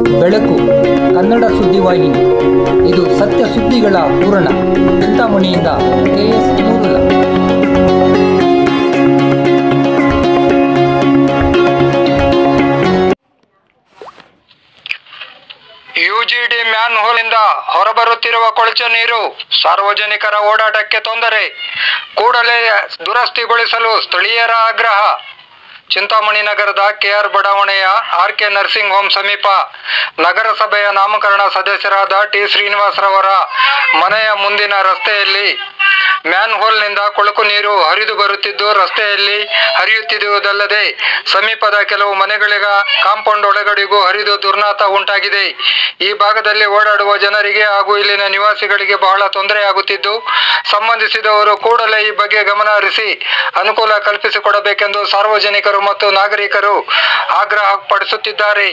ಬೆಳಕು ಕನ್ನಡ ಸುದ್ದಿವಾಹಿನಿ. ಇದು ಸತ್ಯ ಸುದ್ದಿಗಳ ಪೂರಣ. ಚಿಂತಾಮಣಿಯಿಂದ KS ನೂರುಲ್ಲ. ಯುಜಿಡಿ ಮ್ಯಾನ್ ಹೋಲ್ನಿಂದ ಹೊರಬರುತ್ತಿರುವ ಕೊಳಚೆ ನೀರು ಸಾರ್ವಜನಿಕರ ಓಡಾಟಕ್ಕೆ ತೊಂದರೆ, ಕೂಡಲೇ ದುರಸ್ತಿಗೊಳಿಸಲು ಸ್ಥಳೀಯರ ಆಗ್ರಹ. ಚಿಂತಾಮಣಿ ನಗರದ KR ಬಡಾವಣೆಯ RK ನರ್ಸಿಂಗ್ ಹೋಮ್ ಸಮೀಪ ನಗರಸಭೆಯ ನಾಮಕರಣ ಸದಸ್ಯರಾದ T ಶ್ರೀನಿವಾಸರವರ ಮನೆಯ ಮುಂದಿನ ರಸ್ತೆಯಲ್ಲಿ ಮ್ಯಾನ್ ಹೋಲ್ನಿಂದ ಕೊಳಕು ನೀರು ಹರಿದು ಬರುತ್ತಿದ್ದು, ರಸ್ತೆಯಲ್ಲಿ ಹರಿಯುತ್ತಿರುವುದಲ್ಲದೆ ಸಮೀಪದ ಕೆಲವು ಮನೆಗಳಿಗ ಕಾಂಪೌಂಡ್ ಒಳಗಡೆಗೂ ಹರಿದು ದುರ್ನಾತ ಉಂಟಾಗಿದೆ. ಈ ಭಾಗದಲ್ಲಿ ಓಡಾಡುವ ಜನರಿಗೆ ಹಾಗೂ ಇಲ್ಲಿನ ನಿವಾಸಿಗಳಿಗೆ ಬಹಳ ತೊಂದರೆಯಾಗುತ್ತಿದ್ದು, ಸಂಬಂಧಿಸಿದವರು ಕೂಡಲೇ ಈ ಬಗ್ಗೆ ಗಮನ ಹರಿಸಿ ಅನುಕೂಲ ಕಲ್ಪಿಸಿಕೊಡಬೇಕೆಂದು ಸಾರ್ವಜನಿಕರು ಮತ್ತು ನಾಗರಿಕರು ಆಗ್ರಹ ಪಡಿಸುತ್ತಿದ್ದಾರೆ.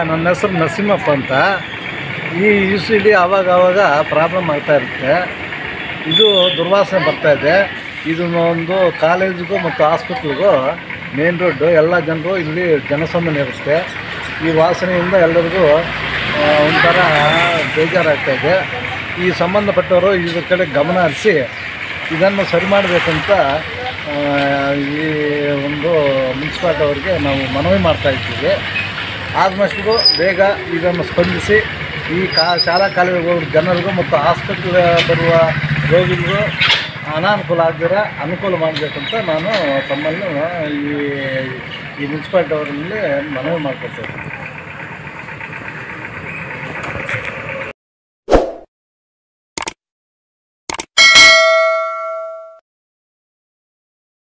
ನನ್ನ ಹೆಸರು ನರಸಿಂಹಪ್ಪ ಅಂತ. ಈ ಯೂಸಿಲಿ ಆವಾಗ ಪ್ರಾಬ್ಲಮ್ ಆಗ್ತಾ ಇರುತ್ತೆ. ಇದು ದುರ್ವಾಸನೆ ಬರ್ತಾಯಿದೆ. ಇದನ್ನೊಂದು ಕಾಲೇಜಿಗೂ ಮತ್ತು ಹಾಸ್ಪಿಟ್ಲಿಗೂ ಮೇನ್ ರೋಡು, ಎಲ್ಲ ಜನರು ಇಲ್ಲಿ ಜನಸಂದಣಿ ಇರುತ್ತೆ. ಈ ವಾಸನೆಯಿಂದ ಎಲ್ಲರಿಗೂ ಒಂಥರ ಬೇಜಾರಾಗ್ತಾಯಿದೆ. ಈ ಸಂಬಂಧಪಟ್ಟವರು ಇದ್ರ ಕಡೆ ಗಮನ ಹರಿಸಿ ಇದನ್ನು ಸರಿ ಮಾಡಬೇಕಂತ ಈ ಒಂದು ಮುನ್ಸಿಪಾಲ್ಟಿ ಅವರಿಗೆ ನಾವು ಮನವಿ ಮಾಡ್ತಾಯಿದ್ದೀವಿ. ಆದಷ್ಟು ಬೇಗ ಇದನ್ನು ಸ್ಪಂದಿಸಿ ಈ ಶಾಲಾ ಕಾಲೇಜು ಜನರಿಗೂ ಮತ್ತು ಆಸ್ಪತ್ರೆಗೆ ಬರುವ ರೋಗಿಗಳಿಗೂ ಅನಾನುಕೂಲ ಆಗದಿರ ಅನುಕೂಲ ಮಾಡಬೇಕಂತ ನಾನು ತಮ್ಮನ್ನು ಈ ಮುನ್ಸಿಪಾಲ್ಟಿ ಅವರಲ್ಲಿ ಮನವಿ ಮಾಡ್ಕೊಳ್ತೇನೆ.